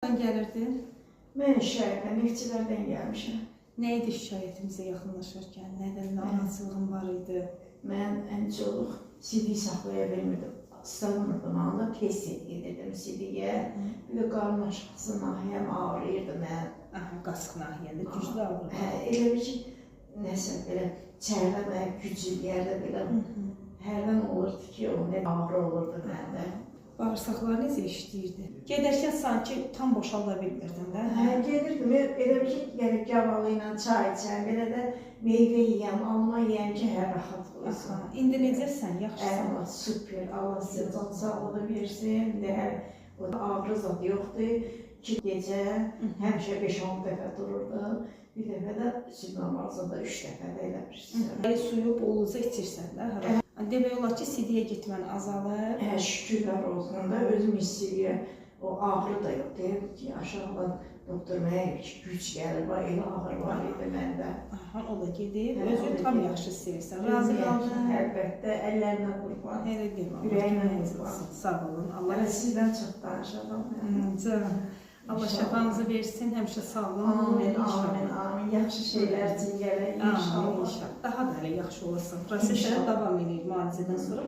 Gəlirdin? Mən şəhərdən, neftçilərdən gəlmişəm. Nə idi şikayətimizə yaxınlaşarkən? Nədən narahatsızlığın var idi? Mən ən çox CD saxlaya bilmirdim. Sığmırdım, anda tez edirdim CD-yə. Bir də qarın aşqısı nahiyəm ağrıyırdı mən. Aha, qasıq nahiyəndə güclü ağrıdı. Elə bir ki, nəsə belə çərləmə, güclüyərdə belə hərdən olurdu ki, o nə ağrı olurdu məndə. Bağırsaqlar necə işləyirdi? Gedərkən sanki tam boşalda bilmirdin də? Gedirdim, elə bir ki, gəlib gavalı ilə çay içəm, belə də meyvə yiyəm, alma yiyəm ki, hər rahat olsun. İndi necəsən, yaxşısan? Allah süper, Allah sizə can sağlığı versin. O ağrı zad yoxdur ki, gecə həmişə 5-10 dəfə dururdu. Bir dəfə də süd namazında 3 dəfə də eləmişsin. Suyu boluca içirsən də, hara? Demək olar ki, CD-yə getmən azalır. Şükürlər olsun da, özüm istəyirəm. O ağrı da yoxdur ki, aşağıdan doktor mənə güc gəlir, elə ağrı var idi məndə. Aha, o da gedib, özünü tam yaxşı istəyirsən. Razı qaldın. Əlbəttə, əllərinə qurban. Elə demə. Ürəyinə qurban. Sağ olun. Allah Sizdən çox danışalım. Canım. Allah şəfanızı versin, həmişə sağ olun. Amin, amin, amin. Yaxşı şeylər üçün gələk, inşallah. Daha da elə yaxşı olasın. Proseslərə davam edir müalicədən sonra.